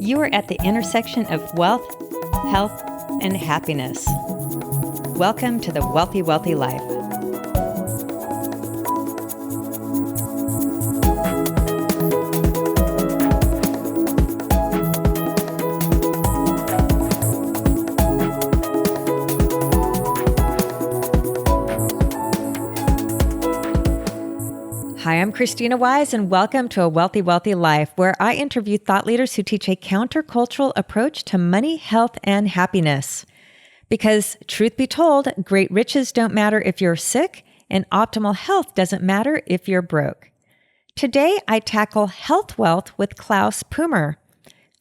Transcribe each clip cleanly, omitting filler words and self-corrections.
You are at the intersection of wealth, health, and happiness. Welcome to the Wealthy Wellthy Life. Hi, I'm Krisstina Wise, and welcome to A Wealthy Wellthy Life, where I interview thought leaders who teach a countercultural approach to money, health, and happiness. Because, truth be told, great riches don't matter if you're sick, and optimal health doesn't matter if you're broke. Today, I tackle health wealth with Claus Pummer.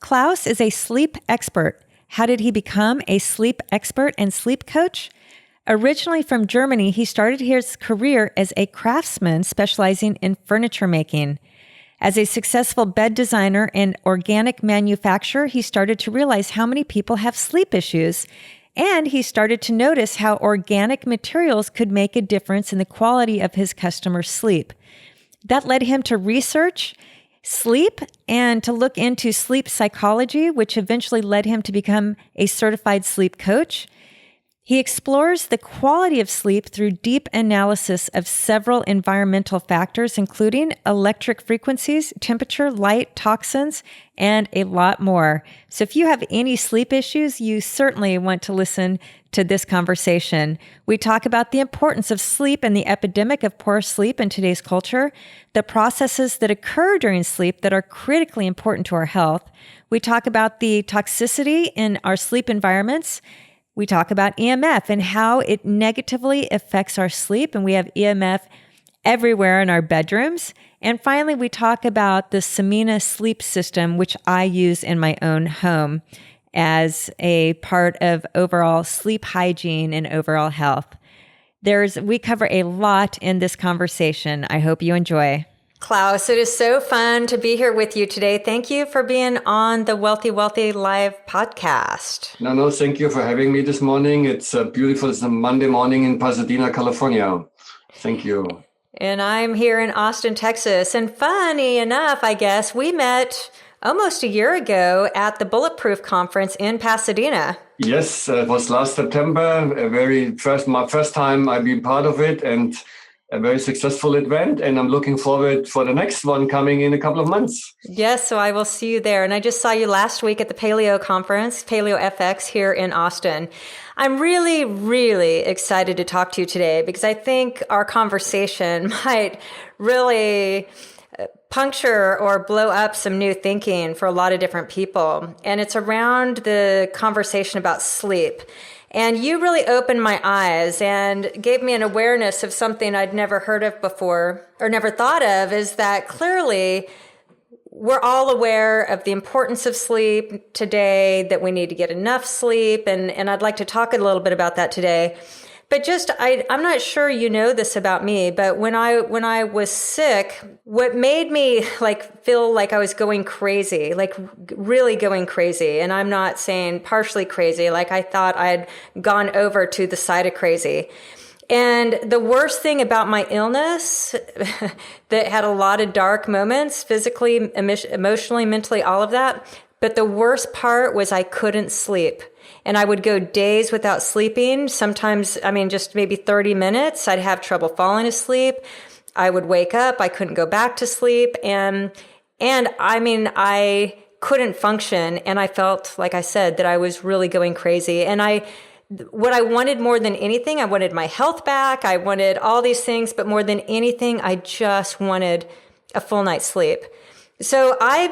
Claus is a sleep expert. How did he become a sleep expert and sleep coach? Originally from Germany, he started his career as a craftsman specializing in furniture making. As a successful bed designer and organic manufacturer, he started to realize how many people have sleep issues, and he started to notice how organic materials could make a difference in the quality of his customers' sleep. That led him to research sleep and to look into sleep psychology, which eventually led him to become a certified sleep coach. He explores the quality of sleep through deep analysis of several environmental factors, including electric frequencies, temperature, light, toxins, and a lot more. So if you have any sleep issues, you certainly want to listen to this conversation. We talk about the importance of sleep and the epidemic of poor sleep in today's culture, the processes that occur during sleep that are critically important to our health. We talk about the toxicity in our sleep environments. We talk about EMF and how it negatively affects our sleep, and we have EMF everywhere in our bedrooms. And finally, we talk about the Semina sleep system, which I use in my own home as a part of overall sleep hygiene and overall health. We cover a lot in this conversation. I hope you enjoy. Claus, it is so fun to be here with you today. Thank you for being on the Wealthy Wellthy Live podcast. No, thank you for having me this morning. It's beautiful. It's a Monday morning in Pasadena, California. Thank you. And I'm here in Austin, Texas. And funny enough, I guess, we met almost a year ago at the Bulletproof Conference in Pasadena. Yes, it was last September. My first time I've been part of it, and a very successful event, and I'm looking forward for the next one coming in a couple of months. Yes, so I will see you there. And I just saw you last week at the Paleo Conference, Paleo FX here in Austin. I'm really, really excited to talk to you today because I think our conversation might really puncture or blow up some new thinking for a lot of different people. And it's around the conversation about sleep. And you really opened my eyes and gave me an awareness of something I'd never heard of before or never thought of, is that clearly we're all aware of the importance of sleep today, that we need to get enough sleep. And I'd like to talk a little bit about that today. But I'm not sure you know this about me, but when I was sick, what made me feel like I was going crazy, like really going crazy, and I'm not saying partially crazy, like I thought I'd gone over to the side of crazy. And the worst thing about my illness that had a lot of dark moments, physically, emotionally, mentally, all of that. But the worst part was I couldn't sleep. And I would go days without sleeping. Sometimes, just maybe 30 minutes. I'd have trouble falling asleep. I would wake up. I couldn't go back to sleep. And I couldn't function. And I felt, like I said, that I was really going crazy. And what I wanted more than anything, I wanted my health back. I wanted all these things. But more than anything, I just wanted a full night's sleep. So I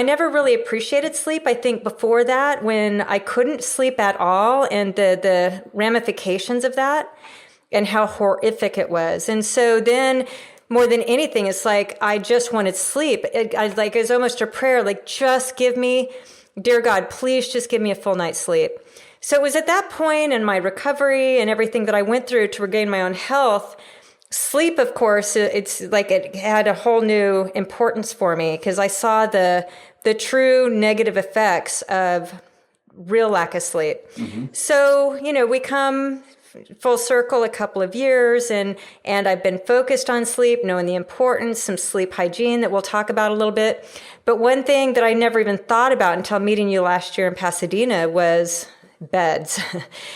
never really appreciated sleep. I think before that, when I couldn't sleep at all, and the ramifications of that and how horrific it was. And so then more than anything, it's like, I just wanted sleep. It was almost a prayer, like, just give me, dear God, please just give me a full night's sleep. So it was at that point in my recovery and everything that I went through to regain my own health. Sleep, of course, it's like it had a whole new importance for me because I saw the true negative effects of real lack of sleep. Mm-hmm. So, we come full circle a couple of years, and I've been focused on sleep, knowing the importance, some sleep hygiene that we'll talk about a little bit. But one thing that I never even thought about until meeting you last year in Pasadena was beds.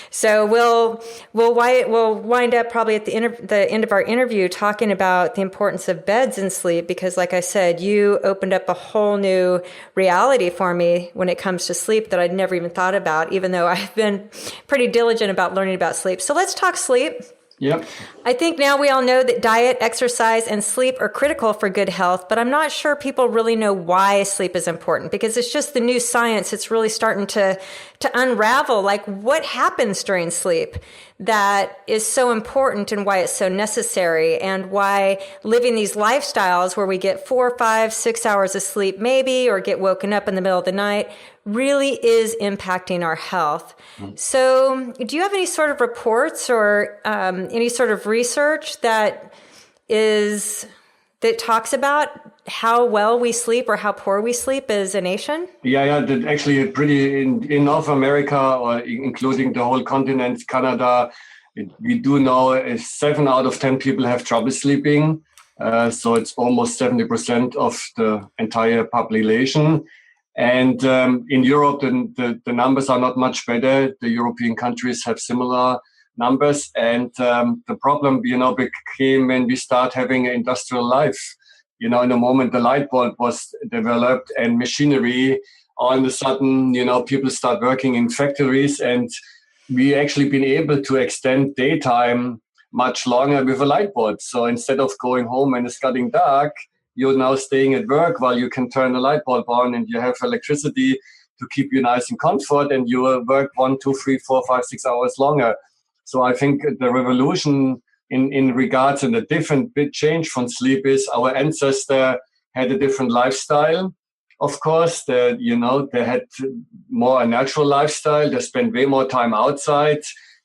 So we'll wind up probably at the end of our interview talking about the importance of beds and sleep, because like I said, you opened up a whole new reality for me when it comes to sleep that I'd never even thought about, even though I've been pretty diligent about learning about sleep. So let's talk sleep. Yep. I think now we all know that diet, exercise, and sleep are critical for good health, but I'm not sure people really know why sleep is important, because it's just the new science. It's really starting to unravel, like, what happens during sleep that is so important and why it's so necessary, and why living these lifestyles where we get 4, 5, 6 hours of sleep maybe, or get woken up in the middle of the night, really is impacting our health. So do you have any sort of reports or any sort of research that talks about how well we sleep or how poor we sleep as a nation? Yeah. That actually pretty in North America, or including the whole continent, Canada, we do know 7 out of 10 people have trouble sleeping. So it's almost 70% of the entire population. And in Europe, the numbers are not much better. The European countries have similar numbers. And the problem, became when we start having an industrial life. In the moment the light bulb was developed and machinery, all of a sudden, people start working in factories, and we actually been able to extend daytime much longer with a light bulb. So instead of going home when it's getting dark, you're now staying at work while you can turn the light bulb on, and you have electricity to keep you nice and comfort, and you will work 1, 2, 3, 4, 5, 6 hours longer. So I think the revolution in regards and the different big change from sleep is our ancestor had a different lifestyle. Of course, they had more a natural lifestyle. They spent way more time outside.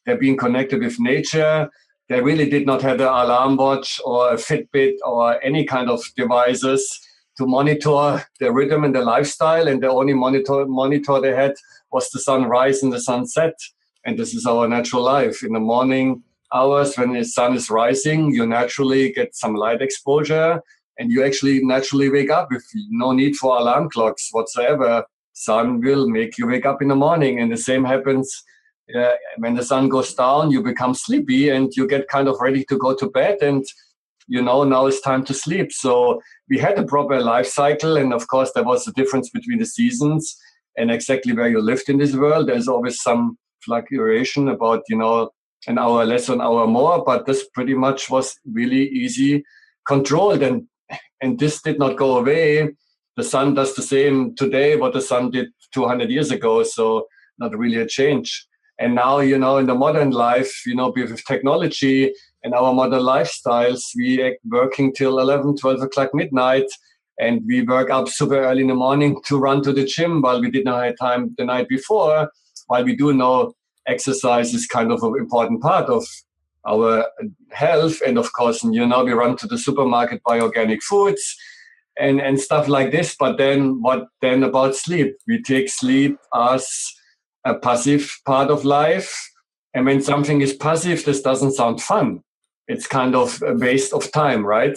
They're being connected with nature. They really did not have an alarm watch or a Fitbit or any kind of devices to monitor their rhythm and their lifestyle. And the only monitor they had was the sunrise and the sunset. And this is our natural life. In the morning hours, when the sun is rising, you naturally get some light exposure, and you actually naturally wake up with no need for alarm clocks whatsoever. Sun will make you wake up in the morning. And the same happens when the sun goes down, you become sleepy and you get kind of ready to go to bed, and now it's time to sleep. So we had a proper life cycle, and of course there was a difference between the seasons and exactly where you lived in this world. There's always some fluctuation about an hour less, an hour more, but this pretty much was really easy controlled, and this did not go away. The sun does the same today what the sun did 200 years ago, so not really a change. And now, in the modern life, with technology and our modern lifestyles, we are working till 11, 12 o'clock midnight, and we work up super early in the morning to run to the gym while we did not have time the night before, while we do know exercise is kind of an important part of our health. And of course, we run to the supermarket, buy organic foods and stuff like this. But then what then about sleep? We take sleep as a passive part of life. And when something is passive, this doesn't sound fun. It's kind of a waste of time, right?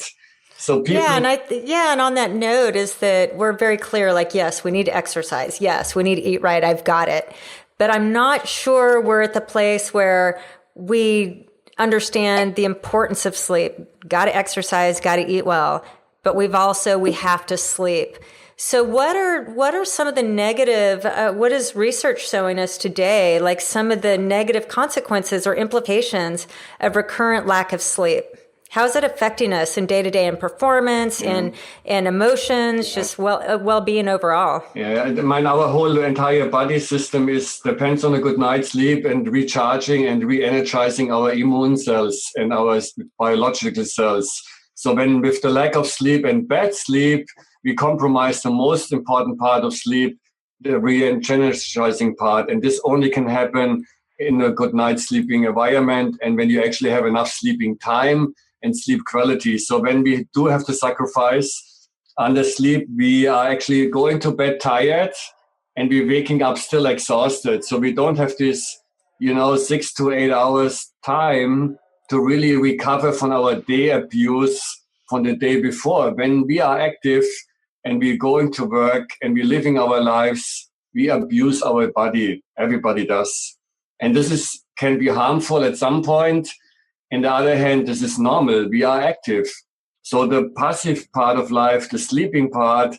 So people... and on that note is that we're very clear, like, yes, we need to exercise. Yes, we need to eat right. I've got it. But I'm not sure we're at the place where we understand the importance of sleep. Got to exercise, got to eat well. But we have to sleep. So what are some of the negative, what is research showing us today, like some of the negative consequences or implications of recurrent lack of sleep? How is it affecting us in day-to-day in performance, in emotions, just well-being overall? Yeah, our whole entire body system depends on a good night's sleep and recharging and re-energizing our immune cells and our biological cells. So when with the lack of sleep and bad sleep, we compromise the most important part of sleep, the re-energizing part. And this only can happen in a good night's sleeping environment and when you actually have enough sleeping time and sleep quality. So when we do have to sacrifice on the sleep, we are actually going to bed tired and we're waking up still exhausted. So we don't have this 6 to 8 hours time to really recover from our day abuse from the day before. When we are active and we're going to work and we're living our lives, we abuse our body. Everybody does. And this can be harmful at some point. On the other hand, this is normal. We are active. So the passive part of life, the sleeping part,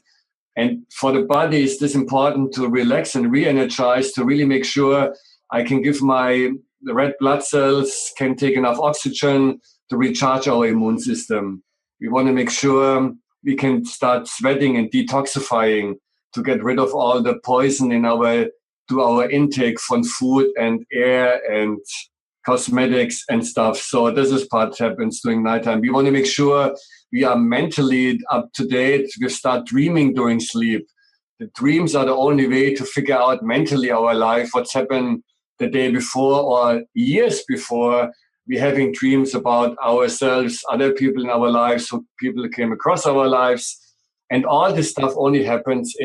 and for the body, it's this important to relax and re-energize to really make sure I can give the red blood cells can take enough oxygen to recharge our immune system. We want to make sure we can start sweating and detoxifying to get rid of all the poison in our intake from food and air and cosmetics and stuff. So this is part that happens during nighttime. We want to make sure we are mentally up to date. We start dreaming during sleep. The dreams are the only way to figure out mentally our life, what's happened the day before or years before. We're having dreams about ourselves, other people in our lives, who people came across our lives. And all this stuff only happens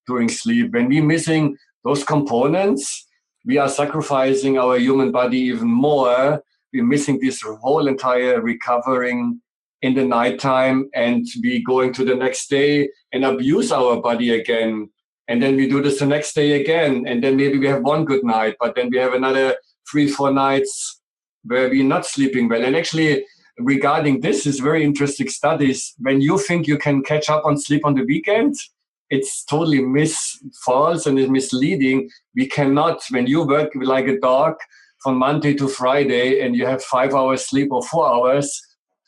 during sleep. When we're missing those components, we are sacrificing our human body even more. We're missing this whole entire recovering in the nighttime, and we going to the next day and abuse our body again. And then we do this the next day again. And then maybe we have one good night, but then we have another 3-4 nights where we're not sleeping well. And actually, regarding this is very interesting studies. When you think you can catch up on sleep on the weekend, it's totally false and it's misleading. We cannot. When you work like a dog from Monday to Friday and you have 5 hours sleep or 4 hours,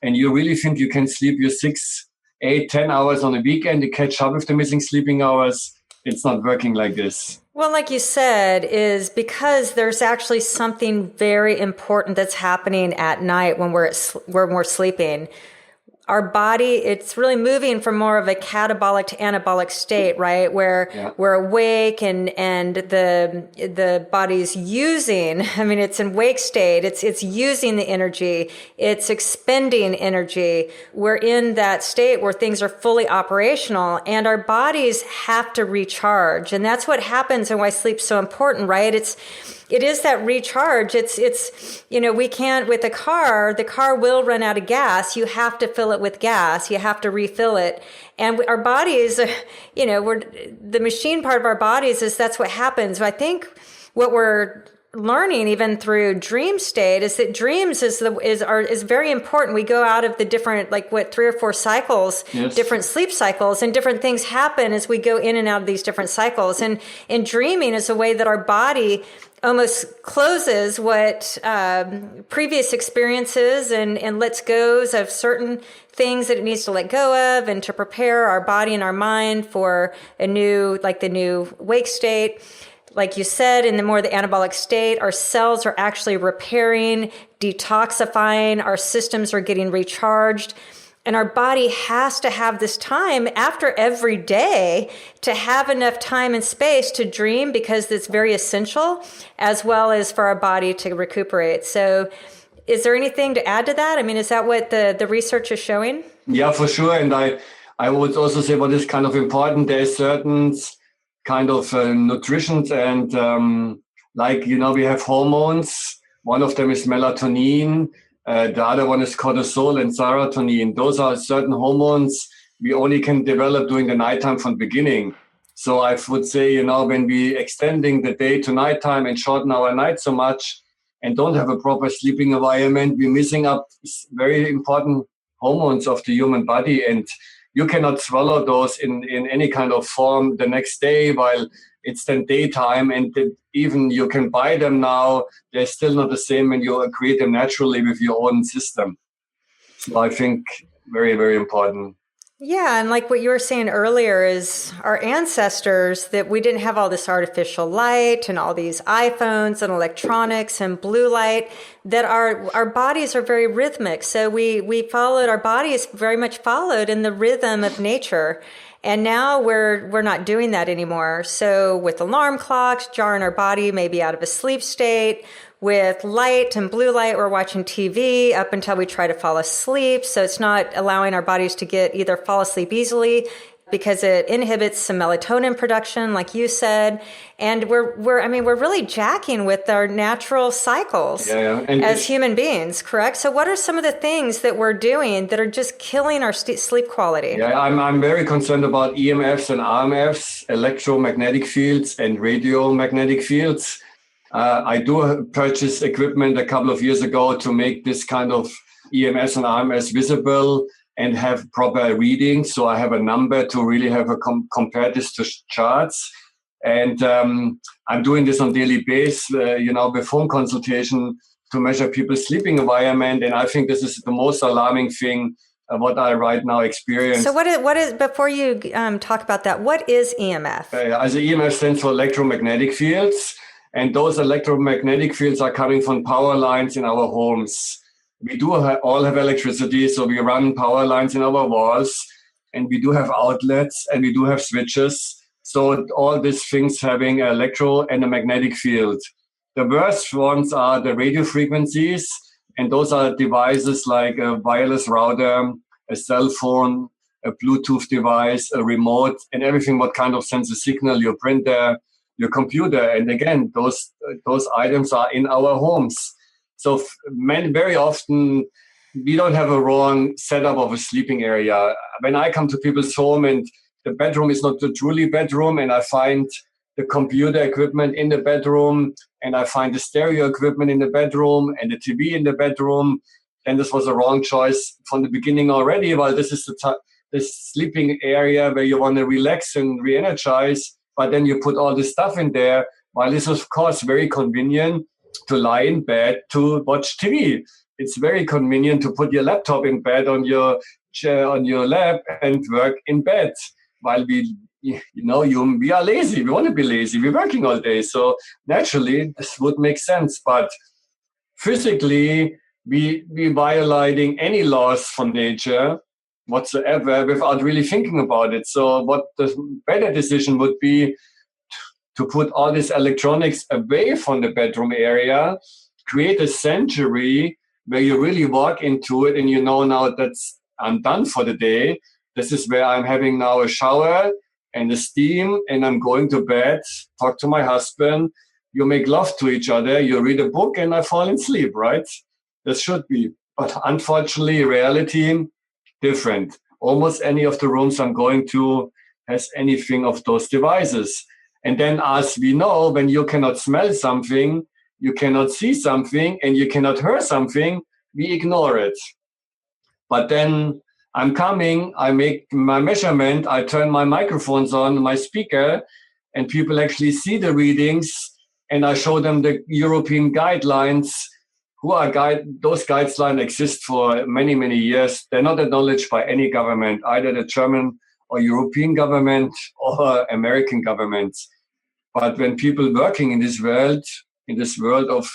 and you really think you can sleep your 6, 8, 10 hours on the weekend to catch up with the missing sleeping hours, it's not working like this. Well, like you said, is because there's actually something very important that's happening at night when we're sleeping. Our body, it's really moving from more of a catabolic to anabolic state, right? Where we're awake and the body's using, it's in wake state. It's using the energy. It's expending energy. We're in that state where things are fully operational and our bodies have to recharge. And that's what happens and why sleep's so important, right? It is that recharge. We can't, with the car will run out of gas. You have to fill it with gas. You have to refill it. And our bodies, the machine part of our bodies that's what happens. I think what we're learning even through dream state is that dreams is very important. We go out of the different, 3 or 4 cycles, yes, different sleep cycles, and different things happen as we go in and out of these different cycles. And dreaming is a way that our body almost closes what previous experiences and lets go of certain things that it needs to let go of, and to prepare our body and our mind for the new wake state. Like you said, in the anabolic state, our cells are actually repairing, detoxifying, our systems are getting recharged. And our body has to have this time after every day to have enough time and space to dream, because it's very essential, as well as for our body to recuperate. So is there anything to add to that? Is that what the research is showing? Yeah, for sure. And I would also say what is kind of important, there's certain kind of nutrition and we have hormones. One of them is melatonin. The other one is cortisol and serotonin. Those are certain hormones we only can develop during the nighttime from the beginning. So I would say, when we extending the day to nighttime and shorten our night so much and don't have a proper sleeping environment, we're missing up very important hormones of the human body. And you cannot swallow those in any kind of form the next day while it's then daytime, and even you can buy them now, they're still not the same when you create them naturally with your own system. So I think very, very important. Yeah, and like what you were saying earlier is our ancestors, that we didn't have all this artificial light and all these iPhones and electronics and blue light, that our bodies are very rhythmic. So we followed, our bodies very much followed in the rhythm of nature. And now we're not doing that anymore. So with alarm clocks jarring our body maybe out of a sleep state, with light and blue light, we're watching TV up until we try to fall asleep. So it's not allowing our bodies to either fall asleep easily because it inhibits some melatonin production, like you said, and we're really jacking with our natural cycles as human beings, correct? So, what are some of the things that we're doing that are just killing our sleep quality? Yeah, I'm very concerned about EMFs and RMFs, electromagnetic fields and radiomagnetic fields. I do purchase equipment a couple of years ago to make this kind of EMS and RMS visible and have proper readings. So I have a number to really have a compare this to charts. And I'm doing this on daily basis, with phone consultation to measure people's sleeping environment. And I think this is the most alarming thing what I right now experience. So what is before you talk about that, what is EMF? As EMF stands for electromagnetic fields. And those electromagnetic fields are coming from power lines in our homes. We do all have electricity, so we run power lines in our walls, and we do have outlets, and we do have switches. So all these things having an electro and a magnetic field. The worst ones are the radio frequencies, and those are devices like a wireless router, a cell phone, a Bluetooth device, a remote, and everything what kind of sends a signal, your printer, your computer. And again, those items are in our homes. So very often, we don't have a wrong setup of a sleeping area. When I come to people's home and the bedroom is not the truly bedroom, and I find the computer equipment in the bedroom, and I find the stereo equipment in the bedroom, and the TV in the bedroom, then this was a wrong choice from the beginning already. Well, this is the sleeping area where you want to relax and re-energize, but then you put all this stuff in there. While it's of course very convenient to lie in bed to watch TV. It's very convenient to put your laptop in bed on your chair, on your lap, and work in bed. While we are lazy. We want to be lazy. We're working all day. So naturally, this would make sense. But physically, we violating any laws from nature whatsoever without really thinking about it. So what the better decision would be to put all these electronics away from the bedroom area, create a sanctuary where you really walk into it and you know now I'm done for the day. This is where I'm having now a shower and a steam, and I'm going to bed, talk to my husband, you make love to each other, you read a book, and I fall asleep, right? This should be. But unfortunately, reality, different. Almost any of the rooms I'm going to has anything of those devices. And then as we know, when you cannot smell something, you cannot see something, and you cannot hear something, we ignore it. But then I'm coming, I make my measurement, I turn my microphones on, my speaker, and people actually see the readings, and I show them the European guidelines. Those guidelines exist for many, many years. They're not acknowledged by any government, either the German or European government or American governments. But when people working in this world of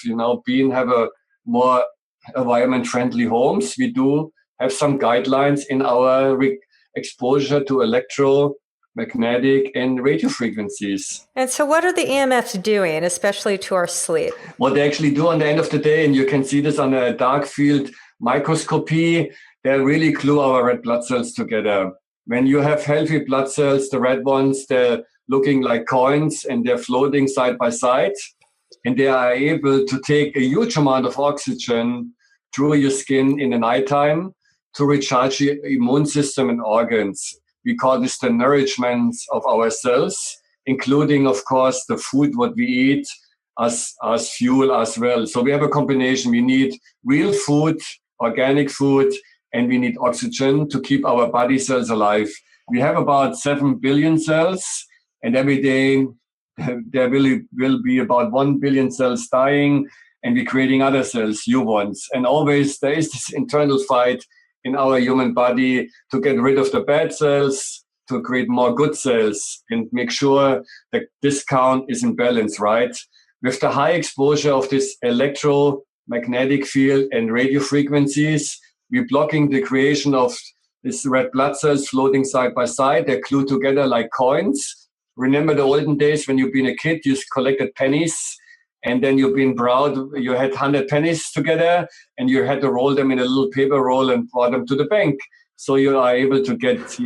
have a more environment-friendly homes, we do have some guidelines in our exposure to electromagnetic and radio frequencies. And so what are the EMFs doing, especially to our sleep? What they actually do on the end of the day, and you can see this on a dark field microscopy, they really glue our red blood cells together. When you have healthy blood cells, the red ones, they're looking like coins and they're floating side by side. And they are able to take a huge amount of oxygen through your skin in the nighttime to recharge your immune system and organs. We call this the nourishment of our cells, including, of course, the food what we eat as fuel as well. So we have a combination. We need real food, organic food, and we need oxygen to keep our body cells alive. We have about 7 billion cells, and every day there will be about 1 billion cells dying, and we're creating other cells, new ones. And always there is this internal fight in our human body to get rid of the bad cells, to create more good cells, and make sure that this count is in balance, right? With the high exposure of this electromagnetic field and radio frequencies, we're blocking the creation of these red blood cells floating side by side. They're glued together like coins. Remember the olden days when you've been a kid, you collected pennies, and then you've been proud, you had 100 pennies together, and you had to roll them in a little paper roll and brought them to the bank. So you are able to get,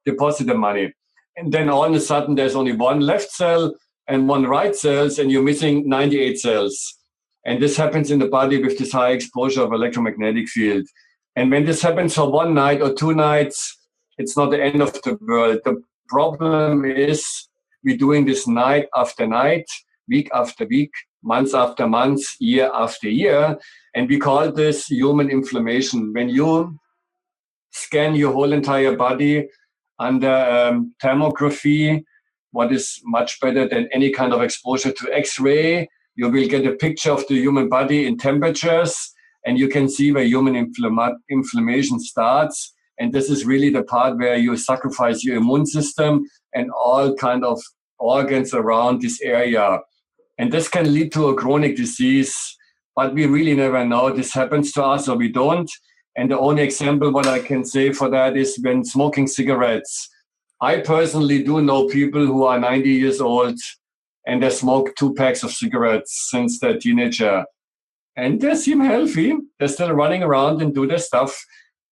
deposit the money. And then all of a sudden, there's only one left cell and one right cells, and you're missing 98 cells. And this happens in the body with this high exposure of electromagnetic field. And when this happens for one night or 2 nights, it's not the end of the world. The problem is we're doing this night after night, week after week, month after month, year after year. And we call this human inflammation. When you scan your whole entire body under thermography, what is much better than any kind of exposure to X-ray, you will get a picture of the human body in temperatures, and you can see where human inflammation starts. And this is really the part where you sacrifice your immune system and all kind of organs around this area. And this can lead to a chronic disease, but we really never know. This happens to us or we don't. And the only example what I can say for that is when smoking cigarettes. I personally do know people who are 90 years old and they smoke 2 packs of cigarettes since they're a teenager. And they seem healthy. They're still running around and do their stuff.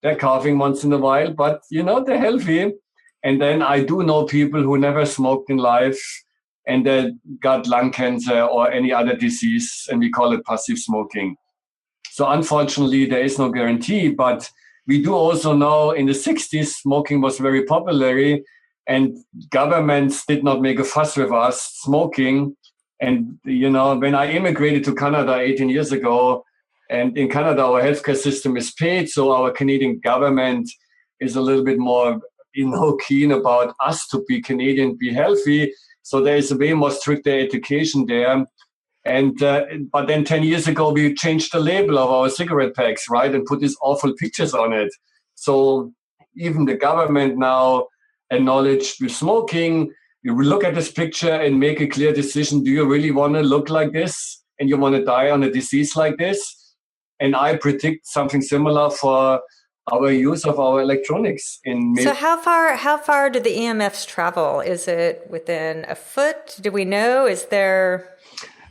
They're coughing once in a while, but they're healthy. And then I do know people who never smoked in life and they got lung cancer or any other disease, and we call it passive smoking. So unfortunately, there is no guarantee, but we do also know in the 60s, smoking was very popular and governments did not make a fuss with us smoking. And, when I immigrated to Canada 18 years ago, and in Canada, our healthcare system is paid, so our Canadian government is a little bit more, keen about us to be Canadian, be healthy. So there is a way more stricter education there. And but then 10 years ago, we changed the label of our cigarette packs, right, and put these awful pictures on it. So even the government now acknowledged with smoking, you will look at this picture and make a clear decision. Do you really want to look like this? And you want to die on a disease like this? And I predict something similar for our use of our electronics. So how far do the EMFs travel? Is it within a foot? Do we know? Is there...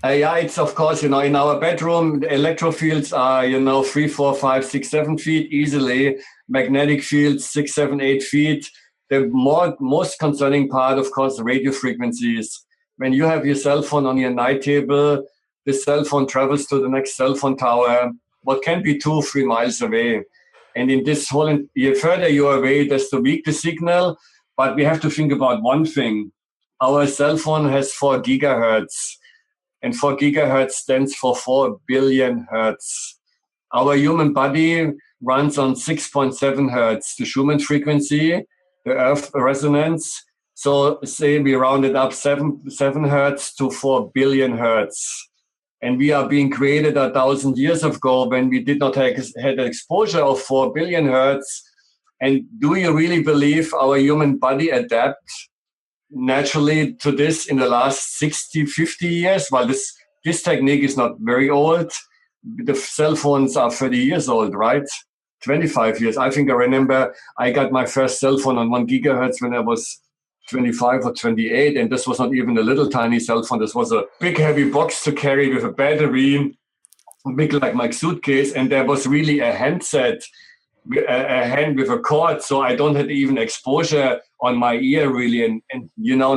Yeah, it's of course, in our bedroom, the electrofields are, 3, 4, 5, 6, 7 feet easily. Magnetic fields, 6, 7, 8 feet. The most concerning part, of course, radio frequencies. When you have your cell phone on your night table, the cell phone travels to the next cell phone tower, what can be 2, 3 miles away. And in this whole, the further you're away, desto weak the signal. But we have to think about one thing. Our cell phone has 4 gigahertz. And 4 gigahertz stands for 4 billion hertz. Our human body runs on 6.7 hertz, the Schumann frequency, the Earth resonance. So say we rounded up 7 hertz to 4 billion hertz. And we are being created 1,000 years ago when we did not had an exposure of 4 billion hertz. And do you really believe our human body adapt naturally to this in the last 60, 50 years? Well, this technique is not very old. The cell phones are 30 years old, right? 25 years. I think I remember I got my first cell phone on 1 gigahertz when I was 25 or 28. And this was not even a little tiny cell phone. This was a big, heavy box to carry with a battery, big like my suitcase. And there was really a handset, a hand with a cord. So I don't have even exposure on my ear really. And now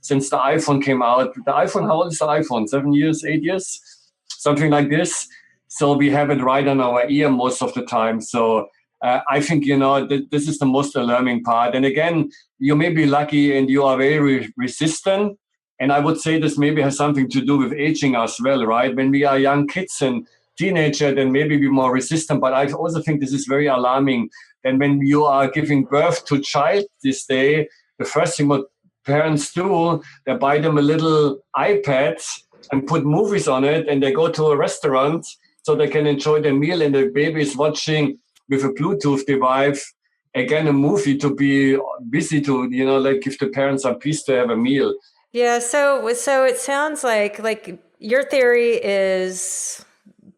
since the iPhone came out, how old is the iPhone? 7 years, 8 years? Something like this. So we have it right on our ear most of the time. So I think, this is the most alarming part. And again, you may be lucky and you are very resistant. And I would say this maybe has something to do with aging as well, right? When we are young kids and teenager, then maybe we're more resistant. But I also think this is very alarming. And when you are giving birth to a child this day, the first thing what parents do, they buy them a little iPad and put movies on it, and they go to a restaurant so they can enjoy their meal, and the baby is watching with a Bluetooth device, again, a movie to be busy to, give the parents some peace to have a meal. Yeah, so it sounds like your theory is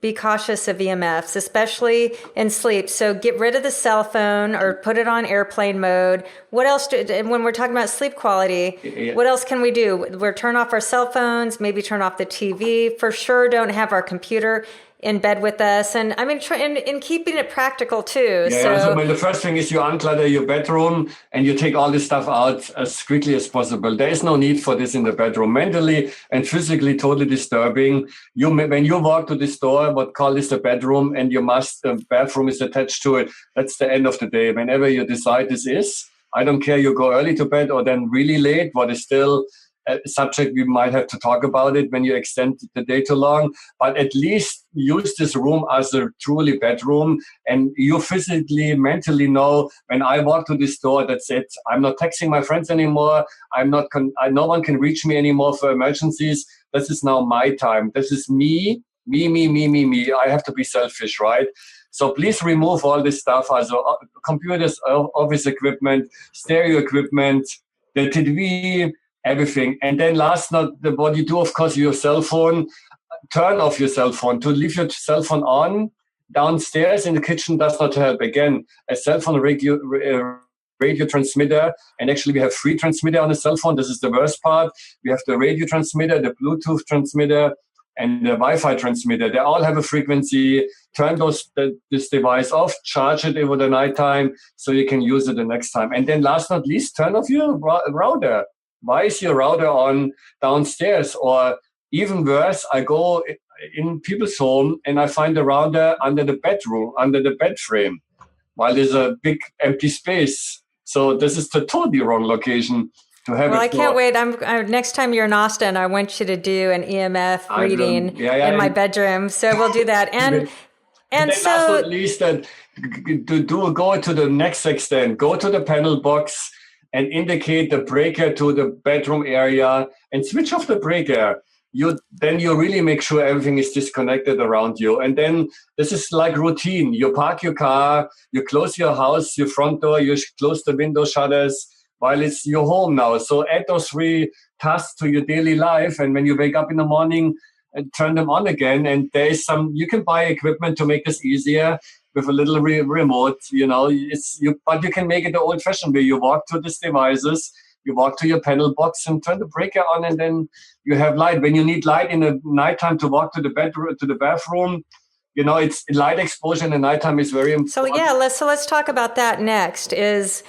be cautious of EMFs, especially in sleep. So get rid of the cell phone or put it on airplane mode. What else when we're talking about sleep quality, What else can we do? We're turn off our cell phones, maybe turn off the TV. For sure, don't have our computer in bed with us. And I mean, in keeping it practical too. Yeah, so the first thing is you unclutter your bedroom and you take all this stuff out as quickly as possible. There is no need for this in the bedroom. Mentally and physically totally disturbing. When you walk to this door, what call this the bedroom, and the bathroom is attached to it, that's the end of the day. Whenever you decide this is, I don't care, you go early to bed or then really late, what is still a subject we might have to talk about it when you extend the day too long, but at least use this room as a truly bedroom, and you physically, mentally know when I walk to this door, that's it. I'm not texting my friends anymore. No one can reach me anymore for emergencies. This is now my time. This is me. I have to be selfish, right? So please remove all this stuff, also computers, office equipment, stereo equipment, the TV, everything. And then what you do, of course, your cell phone, turn off your cell phone. To leave your cell phone on downstairs in the kitchen does not help. Again, a cell phone radio transmitter, and actually we have free transmitter on a cell phone. This is the worst part. We have the radio transmitter, the Bluetooth transmitter, and the Wi-Fi transmitter. They all have a frequency. Turn this device off, charge it over the nighttime so you can use it the next time. And then last but not least, turn off your router. Why is your router on downstairs? Or even worse, I go in people's home and I find the router under the bed frame, while there's a big empty space. So this is the totally wrong location to have. Well, I can't wait. Next time you're in Austin, I want you to do an EMF reading in my bedroom. So we'll do that. And so, last but not least, that go to the next extent. Go to the panel box and indicate the breaker to the bedroom area and switch off the breaker. Then you really make sure everything is disconnected around you. And then this is like routine. You park your car, you close your house, your front door, you close the window shutters while it's your home now. So add those 3 tasks to your daily life. And when you wake up in the morning, turn them on again. And you can buy equipment to make this easier with a little remote, but you can make it the old-fashioned way. You walk to these devices, you walk to your panel box and turn the breaker on, and then you have light. When you need light in the nighttime to walk to the bedroom, to the bathroom, it's light exposure in the nighttime is very important. So let's talk about that next. Based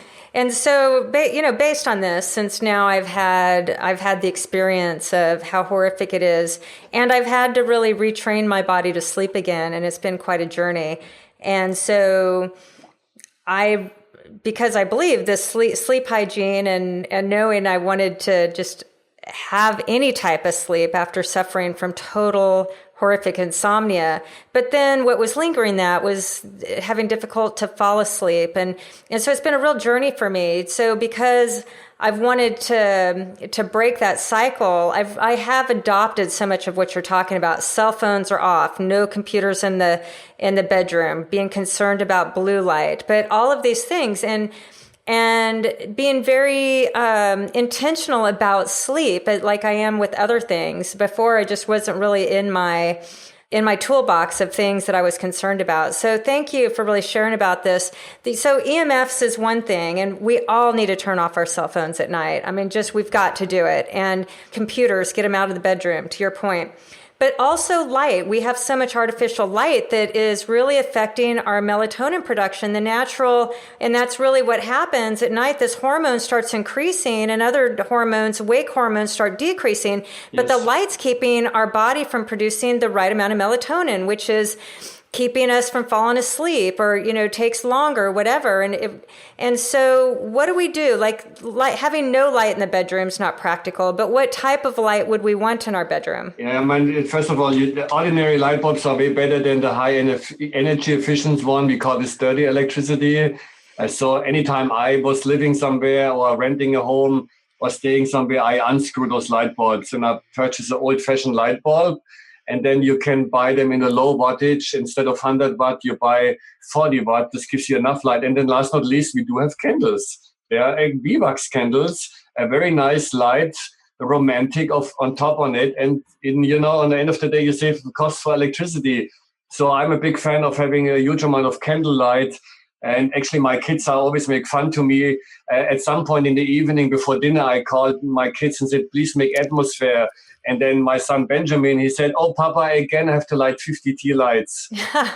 on this, since now I've had the experience of how horrific it is, and I've had to really retrain my body to sleep again, and it's been quite a journey. And so because I believe this sleep hygiene and knowing I wanted to just have any type of sleep after suffering from total horrific insomnia. But then what was lingering that was having difficult to fall asleep. And so it's been a real journey for me. So because I've wanted to break that cycle, I have adopted so much of what you're talking about. Cell phones are off, no computers in the bedroom, being concerned about blue light, but all of these things and being very intentional about sleep, like I am with other things. Before, I just wasn't really in my toolbox of things that I was concerned about. So thank you for really sharing about this. So EMFs is one thing, and we all need to turn off our cell phones at night. I mean, we've got to do it. And computers, get them out of the bedroom, to your point. But also light. We have so much artificial light that is really affecting our melatonin production, the natural, and that's really what happens at night. This hormone starts increasing and other hormones, wake hormones, start decreasing, but the light's keeping our body from producing the right amount of melatonin, which is keeping us from falling asleep or, takes longer, whatever. And so what do we do? Like having no light in the bedroom is not practical, but what type of light would we want in our bedroom? Yeah, first of all, the ordinary light bulbs are way better than the high energy efficient one. We call this dirty electricity. So anytime I was living somewhere or renting a home or staying somewhere, I unscrew those light bulbs and I purchase an old-fashioned light bulb. And then you can buy them in a low wattage. Instead of 100 watt, you buy 40 watt. This gives you enough light. And then last but not least, we do have candles. They are beeswax candles, a very nice light, romantic on top on it. And on the end of the day, you save the cost for electricity. So I'm a big fan of having a huge amount of candlelight And actually, my kids are always make fun to me. At some point in the evening before dinner, I called my kids and said, please make atmosphere. And then my son Benjamin, he said, oh, Papa, I again have to light 50 tea lights.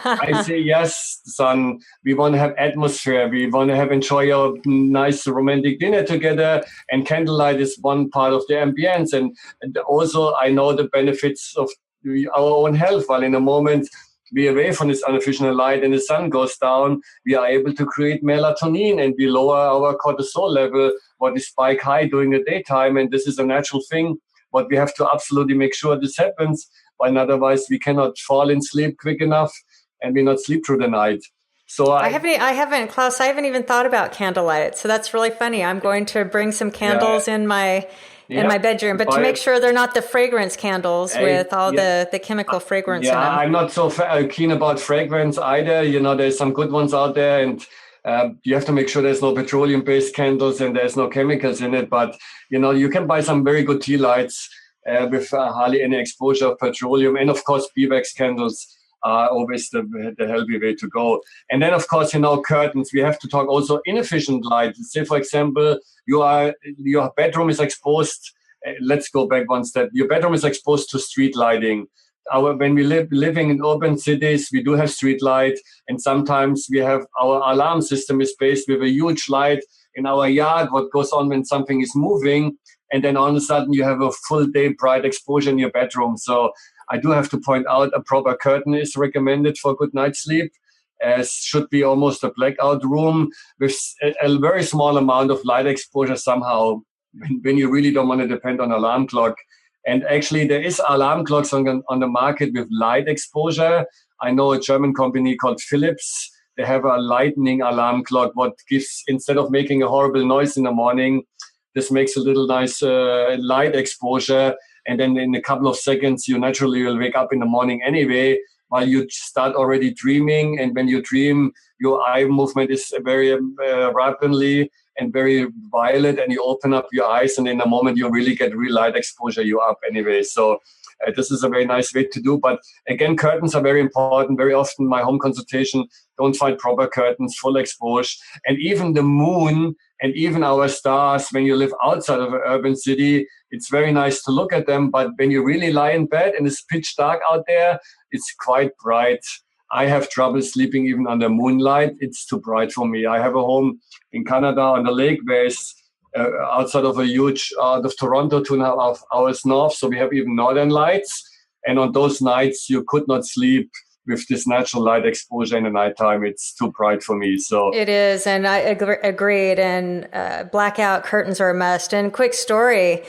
I say, yes, son, we want to have atmosphere. We want to enjoy a nice romantic dinner together. And candlelight is one part of the ambience. And also, I know the benefits of our own health. While in a moment, we away from this artificial light and the sun goes down, we are able to create melatonin and we lower our cortisol level, what is spike high during the daytime. And this is a natural thing. But we have to absolutely make sure this happens, and otherwise we cannot fall in sleep quick enough and we not sleep through the night. So I haven't, Klaus, I haven't even thought about candlelight. So that's really funny. I'm going to bring some candles in my bedroom, but to make sure they're not the fragrance candles with all the chemical fragrance in them. I'm not so keen about fragrance either. There's some good ones out there, and you have to make sure there's no petroleum-based candles and there's no chemicals in it. But, you can buy some very good tea lights with hardly any exposure of petroleum. And, of course, beeswax candles are always the healthy way to go. And then, of course, curtains. We have to talk also inefficient light. Say, for example, your bedroom is exposed. Let's go back one step. Your bedroom is exposed to street lighting. When we living in urban cities, we do have street light, and sometimes we have our alarm system is based with a huge light in our yard. What goes on when something is moving, and then all of a sudden you have a full day bright exposure in your bedroom. So I do have to point out a proper curtain is recommended for good night's sleep. As should be almost a blackout room with a very small amount of light exposure somehow when you really don't want to depend on alarm clock. And actually, there is alarm clocks on the market with light exposure. I know a German company called Philips. They have a lightning alarm clock, what gives, instead of making a horrible noise in the morning, this makes a little nice light exposure. And then in a couple of seconds, you naturally will wake up in the morning anyway, while you start already dreaming. And when you dream, your eye movement is very rapidly and very violent, and you open up your eyes, and in a moment you really get real light exposure, you're up anyway. So this is a very nice way to do. But again, curtains are very important. Very often my home consultation don't find proper curtains, full exposure. And even the moon and even our stars, when you live outside of an urban city, it's very nice to look at them. But when you really lie in bed and it's pitch dark out there, it's quite bright. I have trouble sleeping even under moonlight. It's too bright for me. I have a home in Canada on the lake where it's outside of out of Toronto, 2.5 hours north. So we have even northern lights. And on those nights, you could not sleep with this natural light exposure in the nighttime. It's too bright for me. So it is. And I agreed. And blackout curtains are a must. And quick story,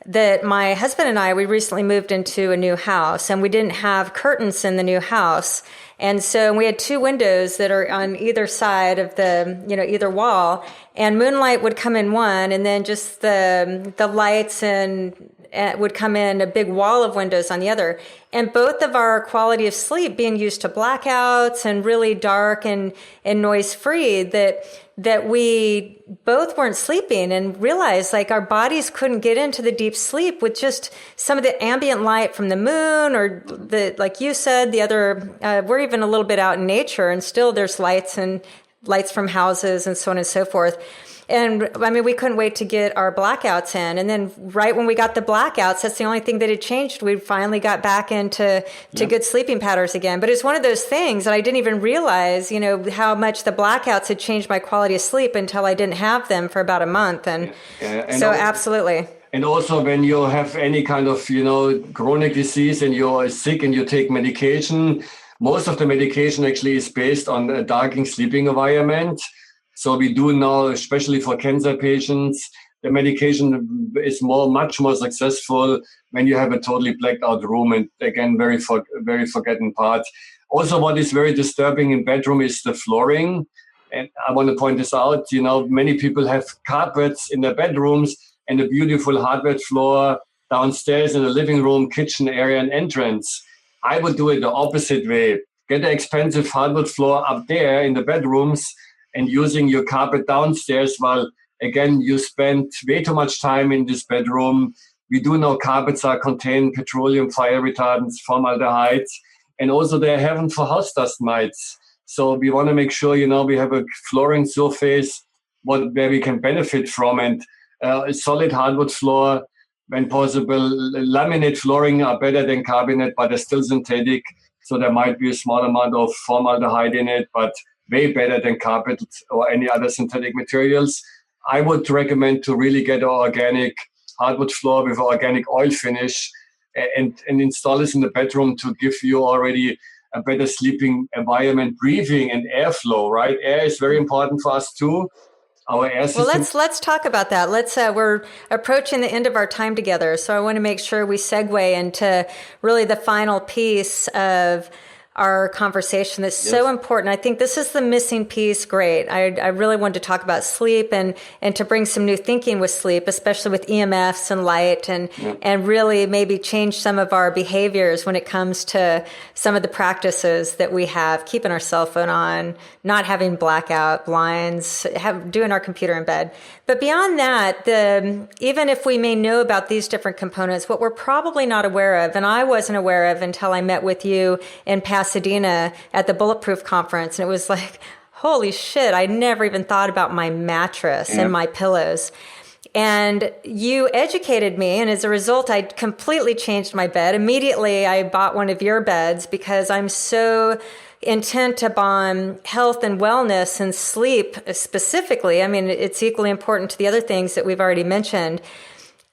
that my husband and we recently moved into a new house, and we didn't have curtains in the new house. And so we had two windows that are on either side of either wall, and moonlight would come in one, and then just the lights and would come in a big wall of windows on the other. And both of our quality of sleep being used to blackouts and really dark and noise free, that we both weren't sleeping, and realized like our bodies couldn't get into the deep sleep with just some of the ambient light from the moon, or like you said, the other, we're even a little bit out in nature, and still there's lights from houses and so on and so forth. And I mean, we couldn't wait to get our blackouts in. And then right when we got the blackouts, that's the only thing that had changed. We finally got back into good sleeping patterns again. But it's one of those things that I didn't even realize, how much the blackouts had changed my quality of sleep until I didn't have them for about a month. And so absolutely. And also when you have any kind of, chronic disease and you're sick and you take medication, most of the medication actually is based on a darkening sleeping environment. So we do now, especially for cancer patients, the medication is much more successful when you have a totally blacked out room. And again, very forgotten part. Also, what is very disturbing in bedroom is the flooring. And I want to point this out, many people have carpets in their bedrooms and a beautiful hardwood floor downstairs in the living room, kitchen area, and entrance. I would do it the opposite way. Get an expensive hardwood floor up there in the bedrooms and using your carpet downstairs, while, again, you spend way too much time in this bedroom. We do know carpets contain petroleum, fire retardants, formaldehydes, and also they're heaven for house dust mites. So we want to make sure, we have a flooring surface where we can benefit from, and a solid hardwood floor, when possible. Laminate flooring are better than carbonate, but they're still synthetic. So there might be a small amount of formaldehyde in it, but way better than carpet or any other synthetic materials. I would recommend to really get an organic hardwood floor with organic oil finish and install this in the bedroom to give you already a better sleeping environment, breathing and airflow, right? Air is very important for us too. Our air system. Well, let's talk about that. We're approaching the end of our time together, so I want to make sure we segue into really the final piece of our conversation that's so important. I think this is the missing piece. Great. I really wanted to talk about sleep and to bring some new thinking with sleep, especially with EMFs and light, and really maybe change some of our behaviors when it comes to some of the practices that we have, keeping our cell phone on, not having blackout blinds, doing our computer in bed. But beyond that, even if we may know about these different components, what we're probably not aware of, and I wasn't aware of until I met with you in Pasadena at the Bulletproof Conference, and it was like, holy shit, I never even thought about my mattress and my pillows. And you educated me, and as a result, I completely changed my bed. Immediately, I bought one of your beds because I'm so intent upon health and wellness and sleep specifically. I mean, it's equally important to the other things that we've already mentioned.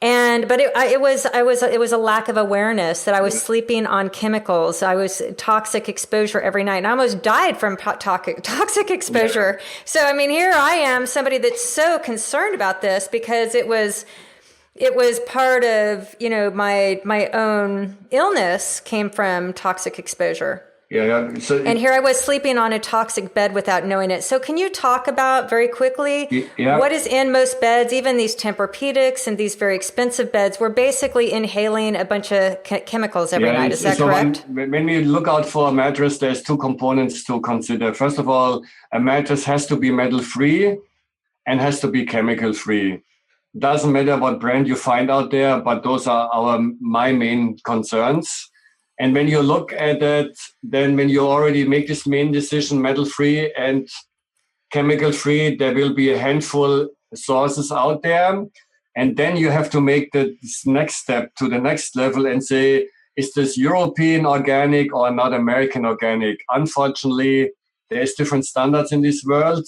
But it was a lack of awareness that I was sleeping on chemicals. I was toxic exposure every night, and I almost died from toxic exposure. Yeah. So, I mean, here I am, somebody that's so concerned about this because it was part of, my own illness came from toxic exposure. Yeah. And here I was sleeping on a toxic bed without knowing it. So can you talk about very quickly what is in most beds, even these Tempur-Pedics and these very expensive beds? We're basically inhaling a bunch of chemicals every night. Is that correct? When we look out for a mattress, there's two components to consider. First of all, a mattress has to be metal-free and has to be chemical-free. Doesn't matter what brand you find out there, but those are my main concerns. And when you look at it, then when you already make this main decision, metal-free and chemical-free, there will be a handful sources out there. And then you have to make this next step to the next level and say, is this European organic or not American organic? Unfortunately, there's different standards in this world.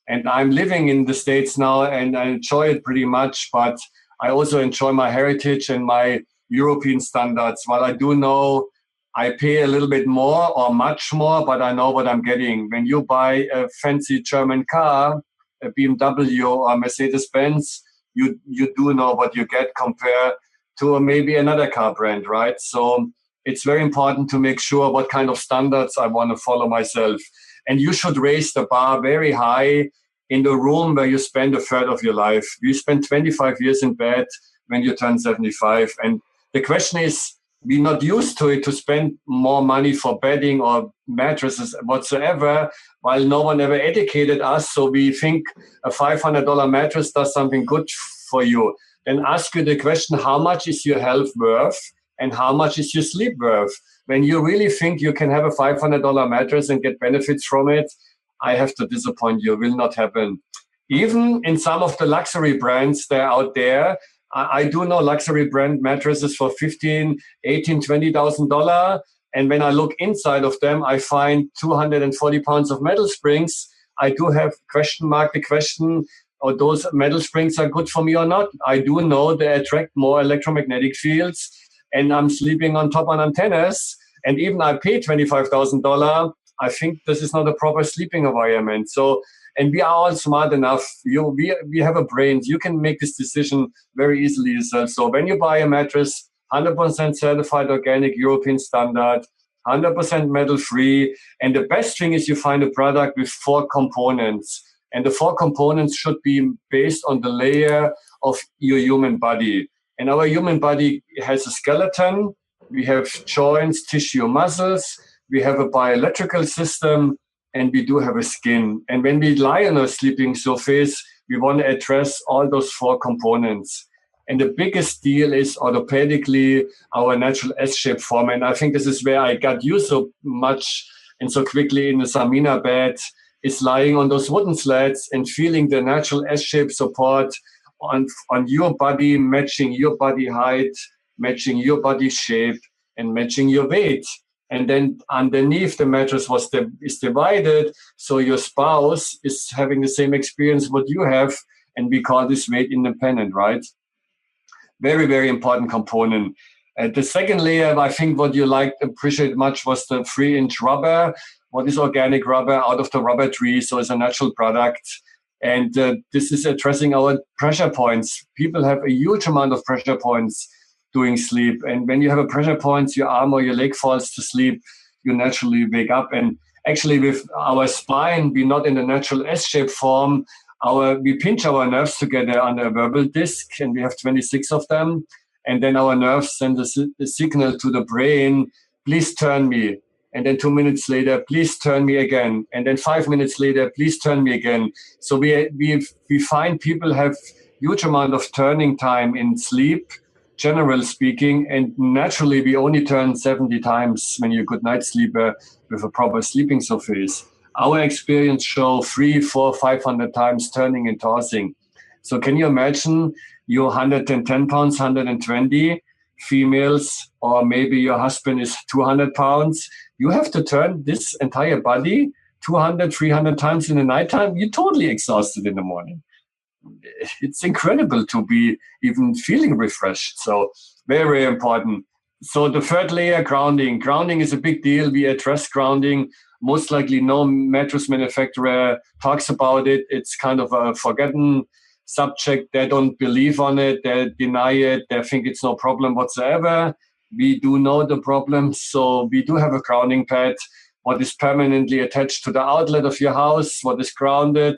And I'm living in the States now and I enjoy it pretty much, but I also enjoy my heritage and my European standards. While I do know I pay a little bit more or much more, but I know what I'm getting. When you buy a fancy German car, a BMW or Mercedes-Benz, you do know what you get compared to maybe another car brand, right? So it's very important to make sure what kind of standards I want to follow myself. And you should raise the bar very high in the room where you spend a third of your life. You spend 25 years in bed when you turn 75. And the question is, we're not used to it to spend more money for bedding or mattresses whatsoever, while no one ever educated us. So we think a $500 mattress does something good for you. Then ask you the question, how much is your health worth and how much is your sleep worth? When you really think you can have a $500 mattress and get benefits from it, I have to disappoint you. It will not happen. Even in some of the luxury brands that are out there, I do know luxury brand mattresses for $15,000, $18,000, $20,000. And when I look inside of them, I find 240 pounds of metal springs. I do have the question, or those metal springs are good for me or not. I do know they attract more electromagnetic fields, and I'm sleeping on top on antennas. And even I pay $25,000, I think this is not a proper sleeping environment. So, and we are all smart enough. We have a brain. You can make this decision very easily yourself. So when you buy a mattress, 100% certified organic European standard, 100% metal free. And the best thing is you find a product with 4 components. And the 4 components should be based on the layer of your human body. And our human body has a skeleton. We have joints, tissue, muscles. We have a bioelectrical system. And we do have a skin. And when we lie on a sleeping surface, we want to address all those 4 components. And the biggest deal is orthopedically our natural S-shaped form. And I think this is where I got you so much And so quickly in the Samina bed is lying on those wooden slats and feeling the natural S-shaped support on your body, matching your body height, matching your body shape, and matching your weight. And then underneath the mattress is divided, so your spouse is having the same experience what you have, and we call this weight independent, right? Very, very important component. The second layer, I think what you appreciate much was the 3-inch rubber. What is organic rubber out of the rubber tree? So it's a natural product. And this is addressing our pressure points. People have a huge amount of pressure points during sleep. And when you have a pressure point, your arm or your leg falls to sleep, you naturally wake up. And actually with our spine, we're not in the natural S-shaped form. We pinch our nerves together on a verbal disc, and we have 26 of them. And then our nerves send a signal to the brain, please turn me. And then 2 minutes later, please turn me again. And then 5 minutes later, please turn me again. So we find people have huge amount of turning time in sleep, generally speaking. And naturally, we only turn 70 times when you're a good night sleeper with a proper sleeping surface. Our experience show 300, 400, 500 times turning and tossing. So can you imagine you're 110 pounds, 120 females, or maybe your husband is 200 pounds. You have to turn this entire body 200, 300 times in the nighttime. You're totally exhausted in the morning. It's incredible to be even feeling refreshed. So very, very important. So the third layer, grounding. Grounding is a big deal. We address grounding. Most likely no mattress manufacturer talks about it. It's kind of a forgotten subject. They don't believe on it. They deny it. They think it's no problem whatsoever. We do know the problem. So we do have a grounding pad, what is permanently attached to the outlet of your house, what is grounded.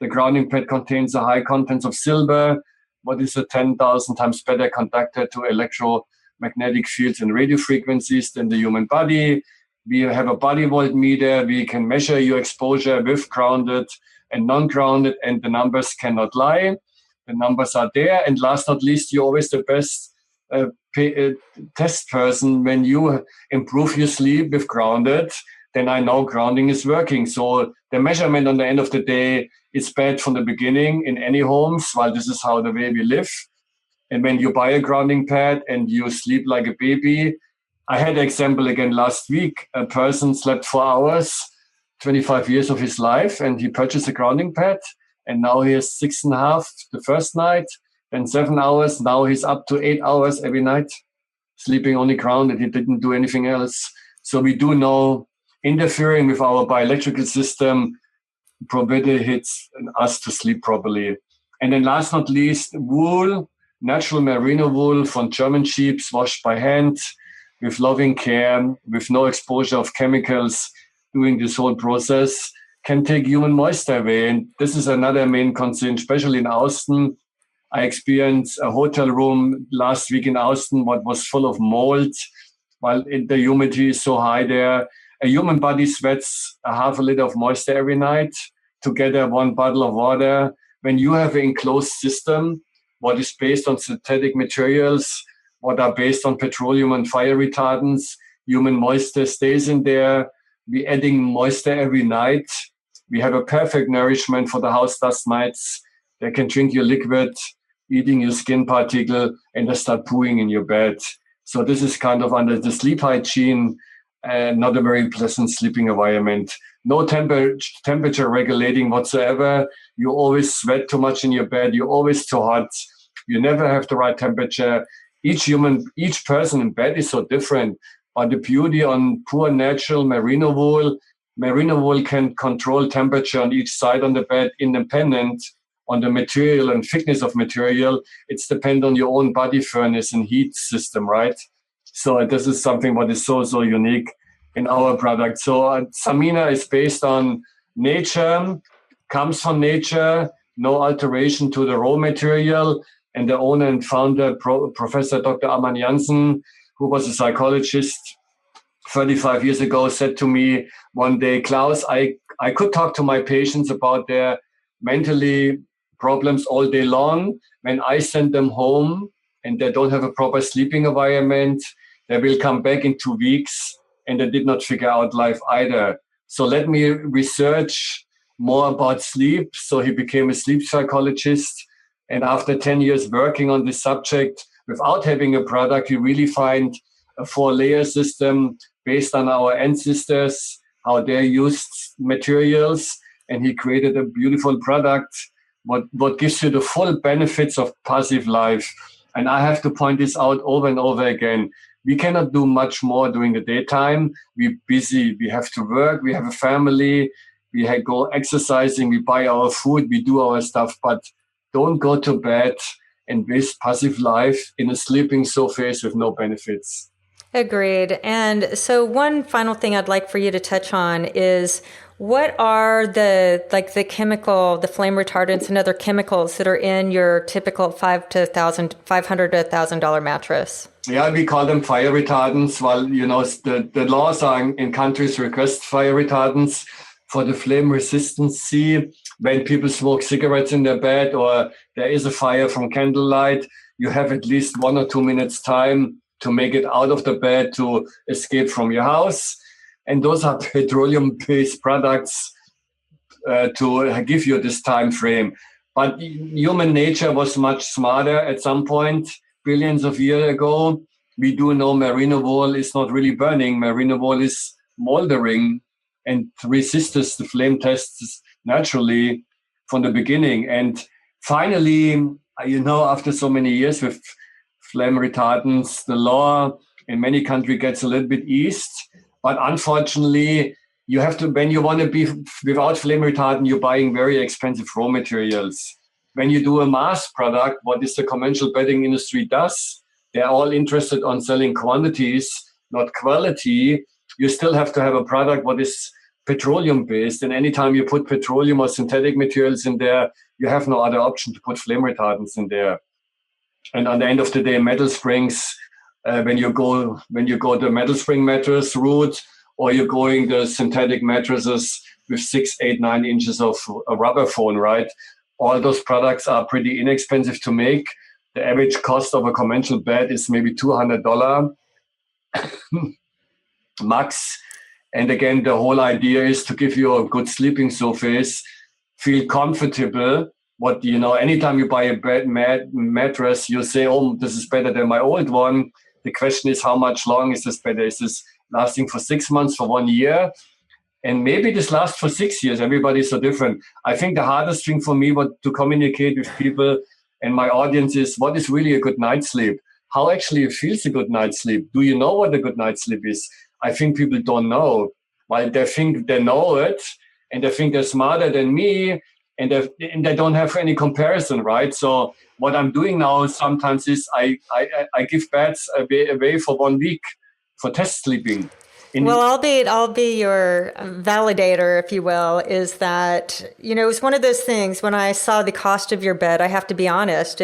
The grounding pad contains a high contents of silver, what is a 10,000 times better conductor to electromagnetic fields and radio frequencies than the human body. We have a body voltmeter. We can measure your exposure with grounded and non-grounded, and the numbers cannot lie. The numbers are there. And last not least, you're always the best test person. When you improve your sleep with grounded, then I know grounding is working. So the measurement on the end of the day is bad from the beginning in any homes, while this is how the way we live. And when you buy a grounding pad and you sleep like a baby, I had an example again last week. A person slept 4 hours, 25 years of his life, and he purchased a grounding pad. And now he has 6.5 the first night, then 7 hours. Now he's up to 8 hours every night, sleeping only grounded. He didn't do anything else. So we do know interfering with our bioelectrical system probably hits us to sleep properly. And then last not least, wool, natural merino wool from German sheep, washed by hand, with loving care, with no exposure of chemicals during this whole process, can take human moisture away. And this is another main concern, especially in Austin. I experienced a hotel room last week in Austin, what was full of mold, while the humidity is so high there. A human body sweats a half a liter of moisture every night, together 1 bottle of water. When you have an enclosed system, what is based on synthetic materials, what are based on petroleum and fire retardants, human moisture stays in there. We're adding moisture every night. We have a perfect nourishment for the house dust mites. They can drink your liquid, eating your skin particle, and they start pooing in your bed. So this is kind of under the sleep hygiene, not a very pleasant sleeping environment. No temperature regulating whatsoever. You always sweat too much in your bed. You're always too hot. You never have the right temperature. Each person in bed is so different. But the beauty on poor natural merino wool can control temperature on each side on the bed independent on the material and thickness of material. It's dependent on your own body furnace and heat system, right? So this is something what is so, so unique in our product. So Samina is based on nature, comes from nature, no alteration to the raw material. And the owner and founder, Professor Dr. Arman Janssen, who was a psychologist 35 years ago, said to me one day, Klaus, I could talk to my patients about their mentally problems all day long. When I send them home and they don't have a proper sleeping environment, they will come back in 2 weeks and they did not figure out life either. So let me research more about sleep. So he became a sleep psychologist. And after 10 years working on this subject, without having a product, you really find a 4-layer system based on our ancestors, how they used materials. And he created a beautiful product, what gives you the full benefits of passive life. And I have to point this out over and over again. We cannot do much more during the daytime. We're busy. We have to work. We have a family. We go exercising. We buy our food. We do our stuff. But don't go to bed and waste passive life in a sleeping sofa with no benefits. Agreed. And so one final thing I'd like for you to touch on is, what are the flame retardants and other chemicals that are in your typical $500 to $1,000 mattress? Yeah, we call them fire retardants. Well, the laws are in countries request fire retardants for the flame resistancy. When people smoke cigarettes in their bed or there is a fire from candlelight, you have at least 1 or 2 minutes time to make it out of the bed to escape from your house. And those are petroleum-based products to give you this time frame. But human nature was much smarter at some point, billions of years ago. We do know merino wool is not really burning. Merino wool is moldering and resists the flame tests naturally from the beginning. And finally, after so many years with flame retardants, the law in many countries gets a little bit eased. But unfortunately, you have to, when you want to be without flame retardant, you're buying very expensive raw materials. When you do a mass product, what is the conventional bedding industry does, they're all interested on selling quantities, not quality. You still have to have a product what is petroleum-based. And anytime you put petroleum or synthetic materials in there, you have no other option to put flame retardants in there. And on the end of the day, metal springs, when you go the metal spring mattress route, or you're going the synthetic mattresses with 6, 8, 9 inches of a rubber foam, right? All those products are pretty inexpensive to make. The average cost of a conventional bed is maybe $200 max. And again, the whole idea is to give you a good sleeping surface, feel comfortable. Anytime you buy a bed mattress, you say, oh, this is better than my old one. The question is, how much long is this better? Is this lasting for 6 months, for 1 year? And maybe this lasts for 6 years. Everybody's so different. I think the hardest thing for me to communicate with people and my audience is, what is really a good night's sleep? How actually it feels a good night's sleep? Do you know what a good night's sleep is? I think people don't know. While they think they know it, and they think they're smarter than me, and they don't have any comparison, right? So what I'm doing now sometimes is I give beds away for 1 week for test sleeping. Well, I'll be your validator, if you will, is that, it was one of those things when I saw the cost of your bed, I have to be honest,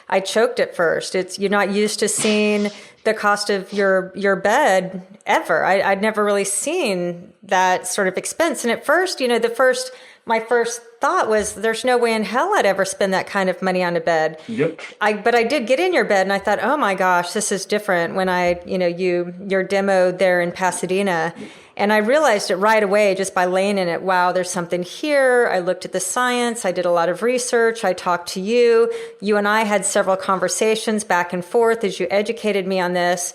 I choked at first. You're not used to seeing the cost of your bed ever. I'd never really seen that sort of expense. And at first, my first thought was, there's no way in hell I'd ever spend that kind of money on a bed. Yep. But I did get in your bed and I thought, oh my gosh, this is different when your demo there in Pasadena. And I realized it right away just by laying in it. Wow, there's something here. I looked at the science. I did a lot of research. I talked to you. You and I had several conversations back and forth as you educated me on this.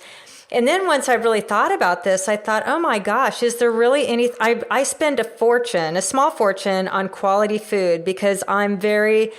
And then once I really thought about this, I thought, oh my gosh, is there really any, I spend a small fortune on quality food because I'm very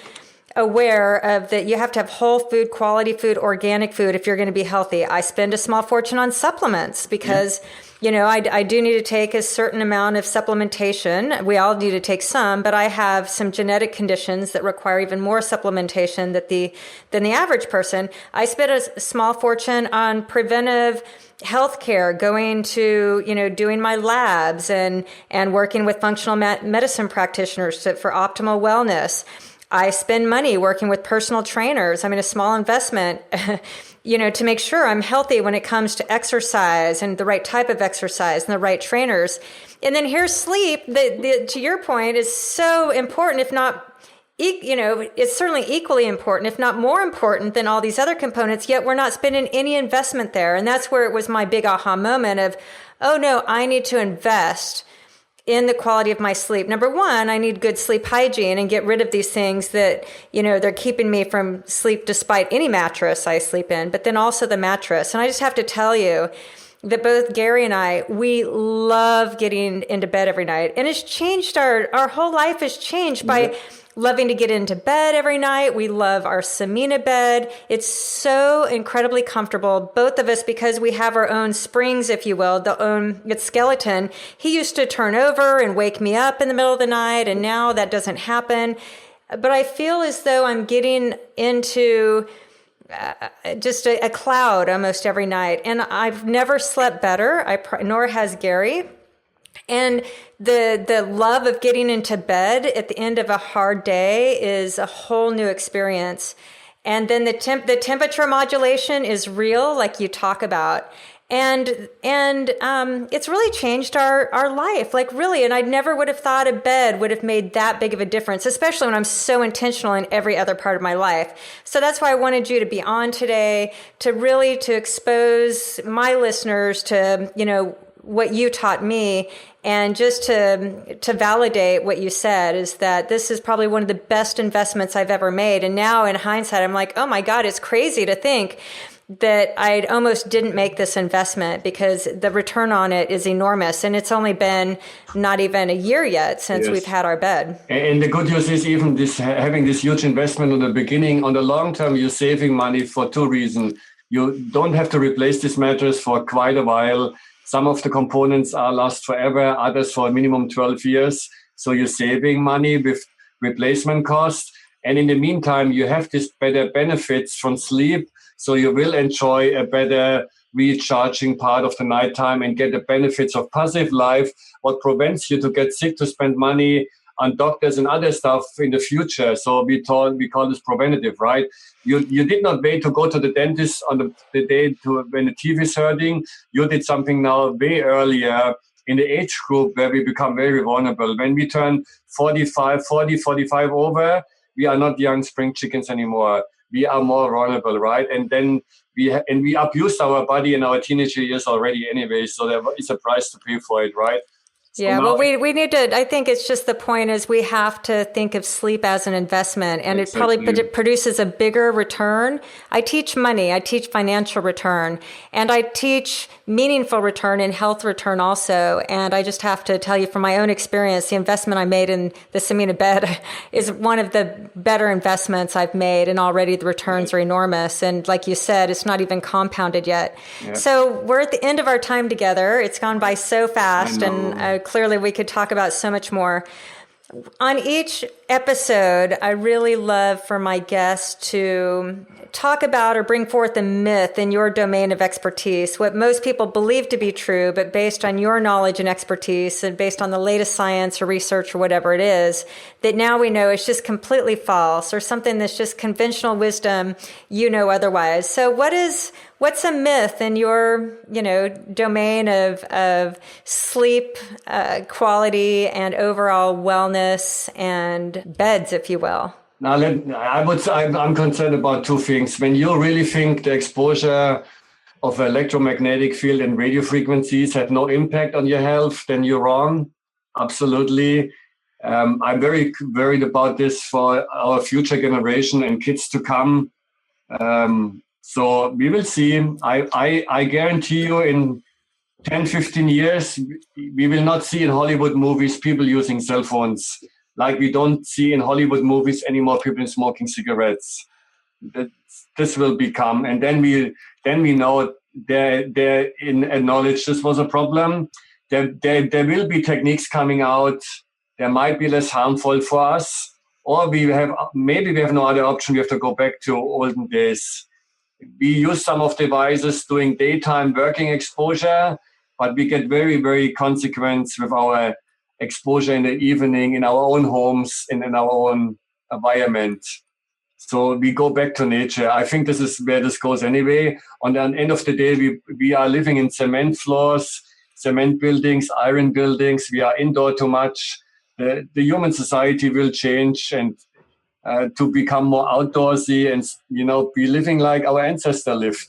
aware of that you have to have whole food, quality food, organic food if you're going to be healthy. I spend a small fortune on supplements because, I do need to take a certain amount of supplementation. We all need to take some, but I have some genetic conditions that require even more supplementation than the average person. I spend a small fortune on preventive healthcare, going to, doing my labs and working with functional medicine practitioners for optimal wellness. I spend money working with personal trainers. A small investment, to make sure I'm healthy when it comes to exercise and the right type of exercise and the right trainers. And then here's sleep. To your point, is so important, if not it's certainly equally important, if not more important than all these other components, yet we're not spending any investment there. And that's where it was my big aha moment of, oh no, I need to invest in the quality of my sleep. Number one, I need good sleep hygiene and get rid of these things that, they're keeping me from sleep despite any mattress I sleep in, but then also the mattress. And I just have to tell you that both Gary and I, we love getting into bed every night. And it's changed our whole life has changed by loving to get into bed every night. We love our Samina bed. It's so incredibly comfortable, both of us, because we have our own springs, if you will, its skeleton. He used to turn over and wake me up in the middle of the night, and now that doesn't happen. But I feel as though I'm getting into just a cloud almost every night. And I've never slept better, nor has Gary. And the love of getting into bed at the end of a hard day is a whole new experience. And then the temperature modulation is real, like you talk about. And it's really changed our life, like really. And I never would have thought a bed would have made that big of a difference, especially when I'm so intentional in every other part of my life. So that's why I wanted you to be on today, to expose my listeners to, what you taught me, and just to validate what you said, is that this is probably one of the best investments I've ever made. And now in hindsight, I'm like, oh my God, it's crazy to think that I almost didn't make this investment, because the return on it is enormous. And it's only been not even a year yet since we've had our bed. And the good news is, even having this huge investment in the beginning, on the long term, you're saving money for two reasons. You don't have to replace this mattress for quite a while. Some of the components last forever, others for a minimum 12 years. So you're saving money with replacement costs. And in the meantime, you have this better benefits from sleep. So you will enjoy a better recharging part of the nighttime and get the benefits of passive life, what prevents you to get sick, to spend money on doctors and other stuff in the future. So we call this preventative, right? You did not wait to go to the dentist on the day when the teeth is hurting. You did something now way earlier in the age group where we become very vulnerable. When we turn 45 over, we are not young spring chickens anymore. We are more vulnerable, right? And then we abused our body in our teenager years already anyway. So there is a price to pay for it, right? So well, we need to, I think it's just, the point is we have to think of sleep as an investment, and it probably produces a bigger return. I teach money, I teach financial return, and I teach meaningful return and health return also. And I just have to tell you from my own experience, the investment I made in the Samina bed is one of the better investments I've made, and already the returns are enormous. And like you said, it's not even compounded yet. Yeah. So we're at the end of our time together. It's gone by so fast, and clearly we could talk about so much more. On each episode, I really love for my guests to talk about or bring forth a myth in your domain of expertise, what most people believe to be true, but based on your knowledge and expertise and based on the latest science or research or whatever it is, that now we know is just completely false, or something that's just conventional wisdom, otherwise. So what's a myth in your, domain of sleep quality and overall wellness and beds, if you will? Now, I'm concerned about two things. When you really think the exposure of electromagnetic field and radio frequencies have no impact on your health, then you're wrong. Absolutely. I'm very worried about this for our future generation and kids to come. So we will see. I guarantee you, in 10, 15 years, we will not see in Hollywood movies people using cell phones. Like we don't see in Hollywood movies anymore people smoking cigarettes. This will become, and then we know they're in acknowledge this was a problem. There will be techniques coming out. There might be less harmful for us, or maybe we have no other option. We have to go back to olden days. We use some of devices doing daytime working exposure, but we get very, very consequence with our exposure in the evening in our own homes and in our own environment. So we go back to nature. I think this is where this goes anyway. On the end of the day, we are living in cement floors, cement buildings, iron buildings. We are indoor too much. The human society will change, and to become more outdoorsy and, be living like our ancestors lived.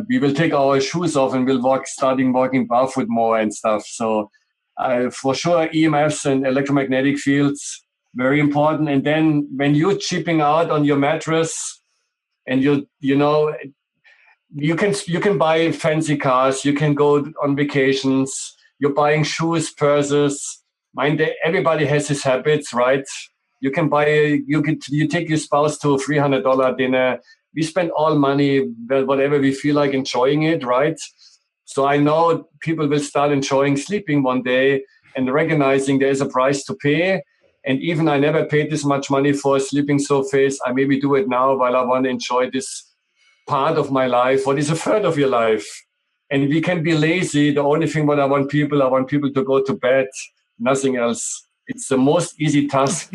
We will take our shoes off and we'll starting walking barefoot more and stuff. So for sure, EMFs and electromagnetic fields, very important. And then when you're chipping out on your mattress and you can buy fancy cars, you can go on vacations, you're buying shoes, purses. Everybody has his habits, right? You can you take your spouse to a $300 dinner. We spend all money, whatever we feel like enjoying it, right? So I know people will start enjoying sleeping one day and recognizing there's a price to pay. And even I never paid this much money for a sleeping surface. I maybe do it now while I want to enjoy this part of my life. What is a third of your life? And we can be lazy. The only thing I want people to go to bed, nothing else. It's the most easy task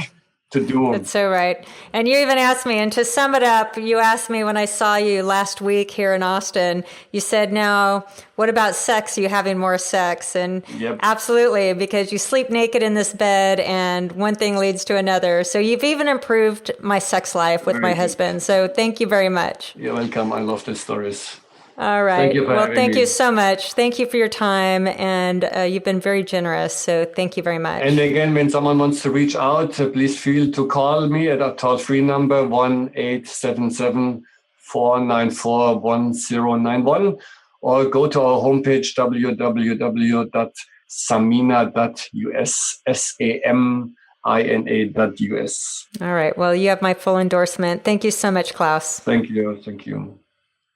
to do. That's so right. And you even asked me, and to sum it up, you asked me when I saw you last week here in Austin, you said, now, what about sex? Are you having more sex? And yep. Absolutely, because you sleep naked in this bed and one thing leads to another. So you've even improved my sex life with my husband. So thank you very much. You're welcome. I love the stories. All right. Thank you so much. Thank you for your time. And you've been very generous. So thank you very much. And again, when someone wants to reach out, please feel to call me at our toll-free number, 1-877-494-1091, or go to our homepage, www.samina.us, SAMINA.us. All right. Well, you have my full endorsement. Thank you so much, Claus. Thank you. Thank you.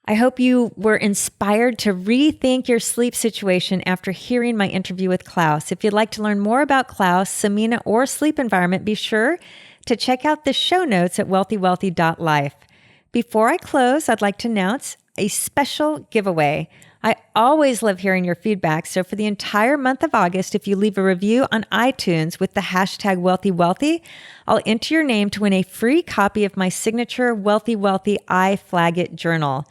I hope you were inspired to rethink your sleep situation after hearing my interview with Claus. If you'd like to learn more about Claus, Samina, or sleep environment, be sure to check out the show notes at wealthywellthy.life. Before I close, I'd like to announce a special giveaway. I always love hearing your feedback, so for the entire month of August, if you leave a review on iTunes with the hashtag #WealthyWealthy, I'll enter your name to win a free copy of my signature Wealthy Wellthy I Flag It journal.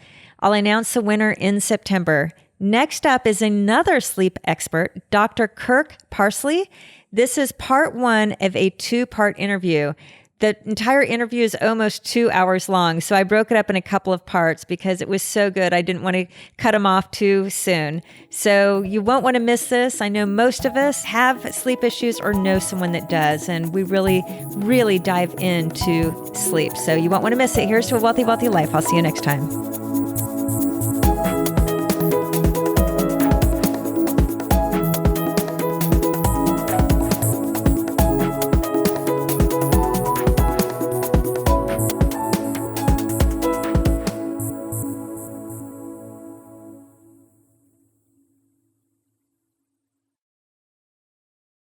I'll announce the winner in September. Next up is another sleep expert, Dr. Kirk Parsley. This is part 1 of a 2-part interview. The entire interview is almost 2 hours long, so I broke it up in a couple of parts because it was so good. I didn't want to cut them off too soon. So you won't want to miss this. I know most of us have sleep issues or know someone that does, and we really, really dive into sleep. So you won't want to miss it. Here's to a Wealthy, Wealthy life. I'll see you next time.